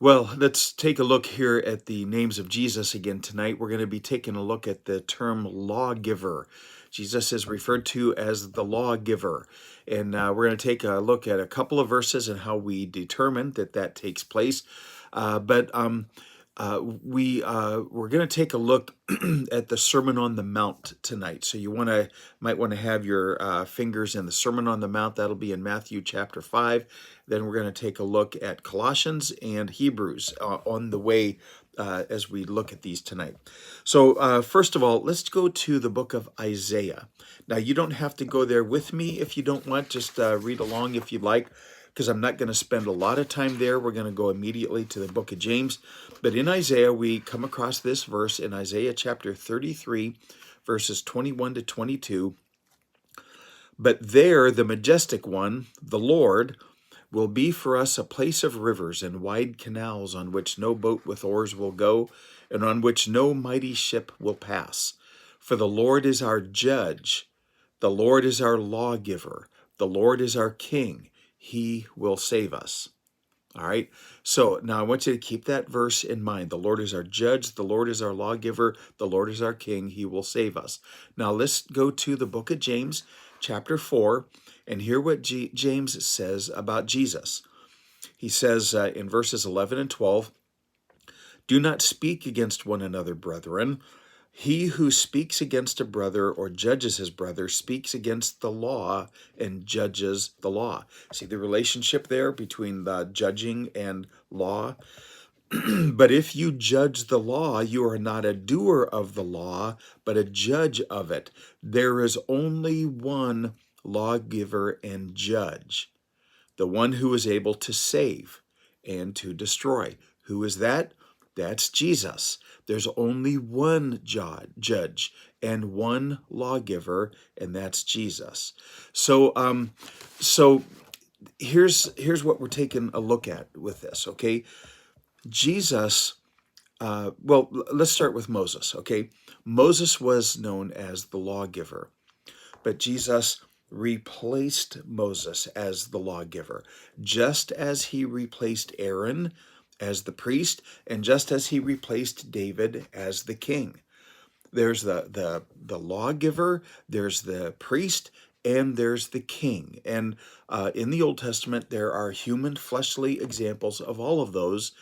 Well, let's take a look here at the names of Jesus again tonight. We're going to be taking a look at the term lawgiver. Jesus is referred to as the lawgiver. And we're going to take a look at a couple of verses and how we determine that that takes place. We're going to take a look at the Sermon on the Mount tonight. So you might want to have your fingers in the Sermon on the Mount. That'll be in Matthew chapter 5. Then we're going to take a look at Colossians and Hebrews on the way as we look at these tonight. So first of all, let's go to the book of Isaiah. Now, you don't have to go there with me if you don't want. Just read along if you'd like, because I'm not going to spend a lot of time there. We're going to go immediately to the book of James. But in Isaiah, we come across this verse in Isaiah chapter 33, verses 21 to 22. But there, the majestic one, the Lord, will be for us a place of rivers and wide canals on which no boat with oars will go, and on which no mighty ship will pass. For the Lord is our judge, the Lord is our lawgiver, the Lord is our king. He will save us. All right. So now I want you to keep that verse in mind. The Lord is our judge. The Lord is our lawgiver. The Lord is our king. He will save us. Now let's go to the book of James, chapter 4, and hear what James says about Jesus. He says in verses 11 and 12, "Do not speak against one another, brethren. He who speaks against a brother or judges his brother speaks against the law and judges the law." See the relationship there between the judging and law? "But if you judge the law, you are not a doer of the law, but a judge of it. There is only one lawgiver and judge, the one who is able to save and to destroy." Who is that? That's Jesus. There's only one judge and one lawgiver, and that's Jesus. So here's what we're taking a look at with this. Okay, Jesus. Let's start with Moses. Okay, Moses was known as the lawgiver, but Jesus replaced Moses as the lawgiver, just as he replaced Aaron as the priest, and just as he replaced David as the king. There's the lawgiver, there's the priest, and there's the king. And in the Old Testament, there are human fleshly examples of all of those,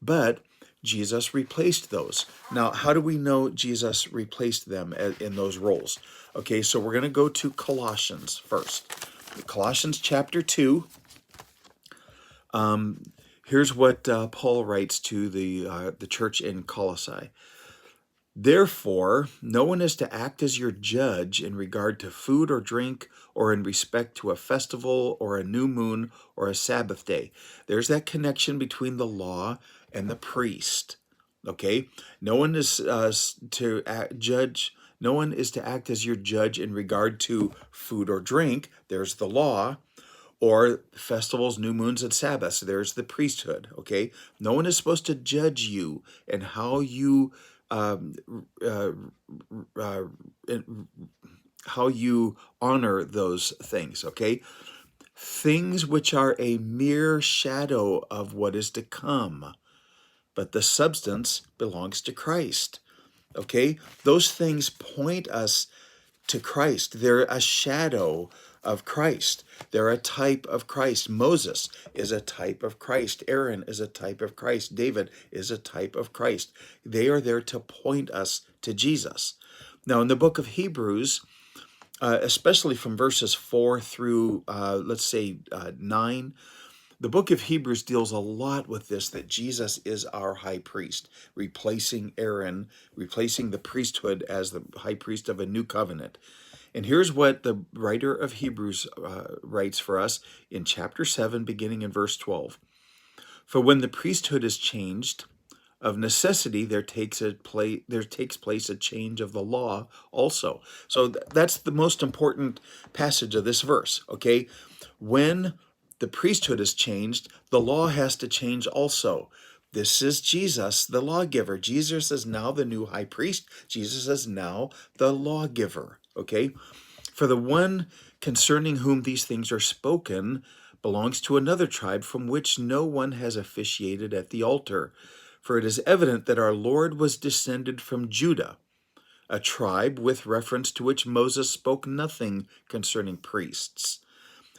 but Jesus replaced those. Now, how do we know Jesus replaced them in those roles? Okay, so we're going to go to Colossians first. Colossians chapter 2. Here's what Paul writes to the church in Colossae. "Therefore, no one is to act as your judge in regard to food or drink, or in respect to a festival or a new moon or a Sabbath day." There's that connection between the law and the priest. Okay, no one is to judge. No one is to act as your judge in regard to food or drink. There's the law. Or festivals, new moons, and Sabbaths. There's the priesthood. Okay, no one is supposed to judge you and how you um, uh, uh, how you honor those things. Okay, things which are a mere shadow of what is to come, but the substance belongs to Christ. Okay, those things point us to Christ. They're a shadow of Christ. They're a type of Christ. Moses is a type of Christ. Aaron is a type of Christ. David is a type of Christ. They are there to point us to Jesus. Now, in the book of Hebrews, especially from verses 4 through, let's say, 9, the book of Hebrews deals a lot with this, that Jesus is our high priest, replacing Aaron, replacing the priesthood as the high priest of a new covenant. And here's what the writer of Hebrews writes for us in chapter 7, beginning in verse 12. "For when the priesthood is changed, of necessity there takes place a change of the law also." So that's the most important passage of this verse. Okay, when the priesthood is changed, the law has to change also. This is Jesus, the lawgiver. Jesus is now the new high priest. Jesus is now the lawgiver. Okay, "For the one concerning whom these things are spoken belongs to another tribe from which no one has officiated at the altar. For it is evident that our Lord was descended from Judah, a tribe with reference to which Moses spoke nothing concerning priests.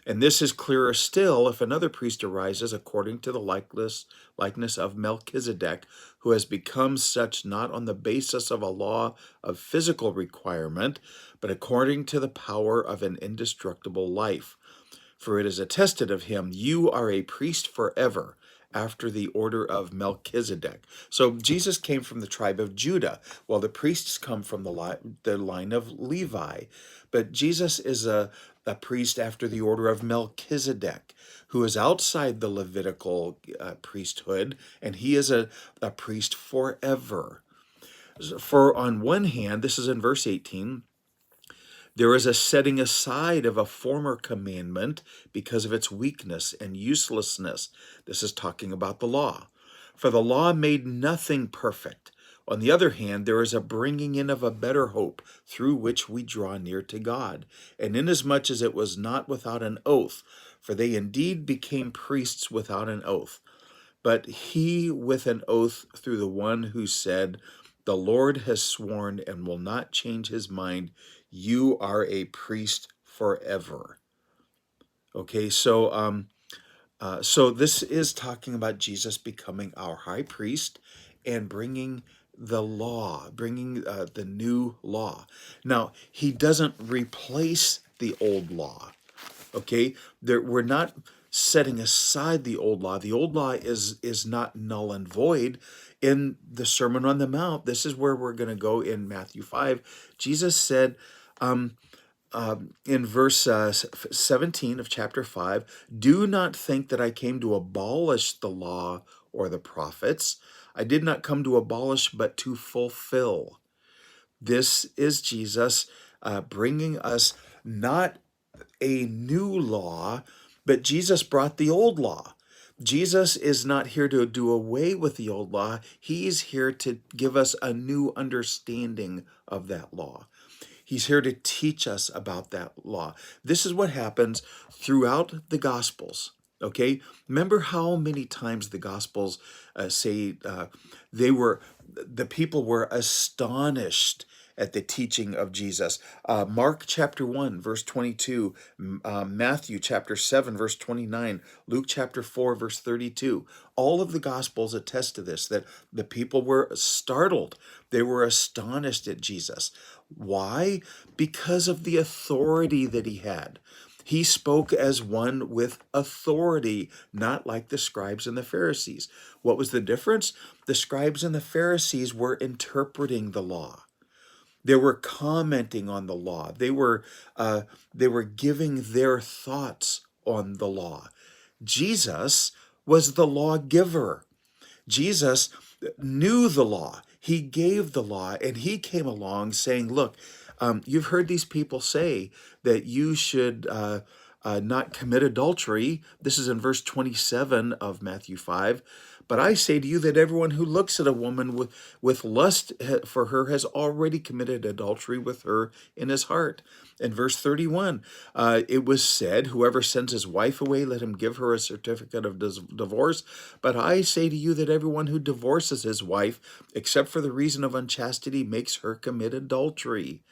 And this is clearer still if another priest arises according to the likeness of Melchizedek, who has become such not on the basis of a law of physical requirement, but according to the power of an indestructible life. For it is attested of him, you are a priest forever, after the order of Melchizedek. So Jesus came from the tribe of Judah, while the priests come from the line of Levi. But Jesus is a priest after the order of Melchizedek, who is outside the Levitical priesthood, and he is a priest forever. For on one hand, this is in verse 18, there is a setting aside of a former commandment because of its weakness and uselessness. This is talking about the law. For the law made nothing perfect. On the other hand, there is a bringing in of a better hope through which we draw near to God. And inasmuch as it was not without an oath, for they indeed became priests without an oath, but he with an oath through the one who said, the Lord has sworn and will not change his mind. You are a priest forever. Okay, so this is talking about Jesus becoming our high priest and bringing the law, bringing the new law. Now, he doesn't replace the old law. Okay, we're not setting aside the old law. The old law is not null and void. In the Sermon on the Mount, this is where we're going to go in Matthew 5. Jesus said in verse 17 of chapter 5, do not think that I came to abolish the law or the prophets. I did not come to abolish, but to fulfill. This is Jesus bringing us not a new law, but Jesus brought the old law. Jesus is not here to do away with the old law. He's here to give us a new understanding of that law. He's here to teach us about that law. This is what happens throughout the Gospels. Okay, remember how many times the Gospels say the people were astonished at the teaching of Jesus. Mark chapter 1, verse 22, Matthew chapter 7, verse 29, Luke chapter 4, verse 32. All of the Gospels attest to this, that the people were startled. They were astonished at Jesus. Why? Because of the authority that he had. He spoke as one with authority, not like the scribes and the Pharisees. What was the difference? The scribes and the Pharisees were interpreting the law. They were commenting on the law. They were giving their thoughts on the law. Jesus was the lawgiver. Jesus knew the law. He gave the law, and he came along saying, look, you've heard these people say that you should not commit adultery. This is in verse 27 of Matthew 5. But I say to you that everyone who looks at a woman with lust for her has already committed adultery with her in his heart. In verse 31, it was said, whoever sends his wife away, let him give her a certificate of divorce. But I say to you that everyone who divorces his wife, except for the reason of unchastity, makes her commit adultery.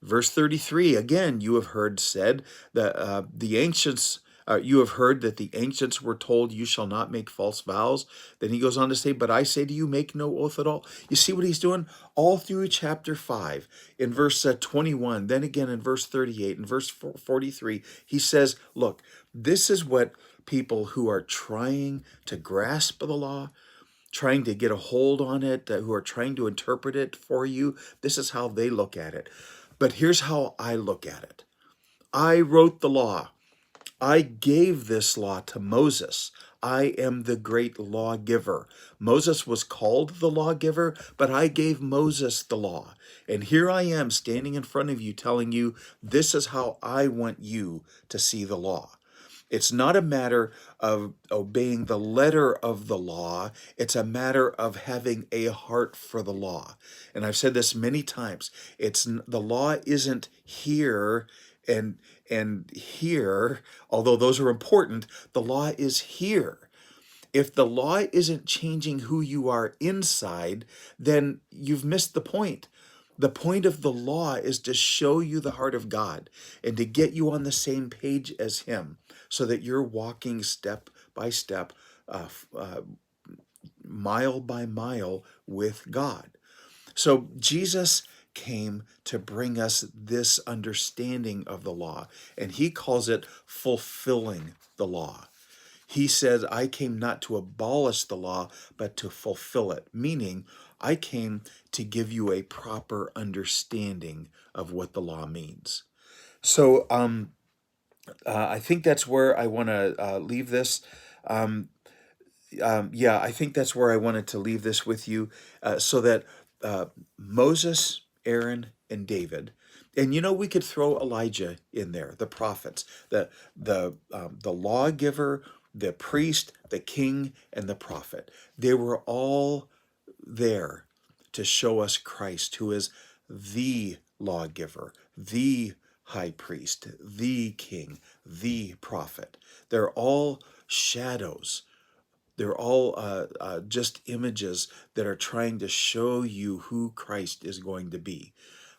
Verse 33, again, you have heard said that the ancients... you have heard that the ancients were told, you shall not make false vows. Then he goes on to say, but I say to you, make no oath at all. You see what he's doing? All through chapter 5, in verse 21, then again in verse 38, and verse 43, he says, look, this is what people who are trying to grasp the law, trying to get a hold on it, who are trying to interpret it for you, this is how they look at it. But here's how I look at it. I wrote the law. I gave this law to Moses. I am the great lawgiver. Moses was called the lawgiver, but I gave Moses the law. And here I am standing in front of you telling you, this is how I want you to see the law. It's not a matter of obeying the letter of the law. It's a matter of having a heart for the law. And I've said this many times. The law isn't here And here, although those are important, the law is here. If the law isn't changing who you are inside, then you've missed the point. The point of the law is to show you the heart of God and to get you on the same page as Him so that you're walking step by step, uh, mile by mile with God. So Jesus came to bring us this understanding of the law, and He calls it fulfilling the law. He said, I came not to abolish the law, but to fulfill it, meaning I came to give you a proper understanding of what the law means. So I think that's where I want to leave this. Um, yeah, I think that's where I wanted to leave this with you, so that uh, Moses, Aaron, and David, and we could throw Elijah in there, the prophets, the lawgiver, the priest, the king, and the prophet. They were all there to show us Christ, who is the lawgiver, the high priest, the king, the prophet. They're all shadows. They're all just images that are trying to show you who Christ is going to be.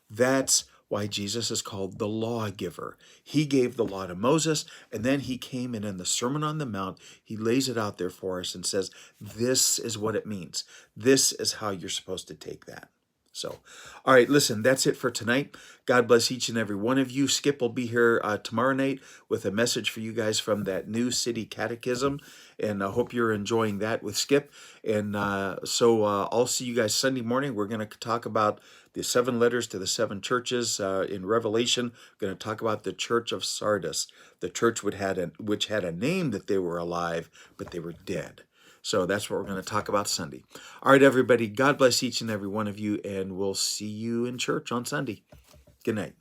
That's why Jesus is called the lawgiver. He gave the law to Moses, and then he came and in the Sermon on the Mount, he lays it out there for us and says, this is what it means. This is how you're supposed to take that. So, all right, listen, that's it for tonight. God bless each and every one of you. Skip will be here tomorrow night with a message for you guys from that New City Catechism, and I hope you're enjoying that with Skip. And so I'll see you guys Sunday morning. We're going to talk about the 7 letters to the 7 churches in Revelation. We're going to talk about the church of Sardis, the church which had a name that they were alive, but they were dead. So that's what we're going to talk about Sunday. All right, everybody, God bless each and every one of you, and we'll see you in church on Sunday. Good night.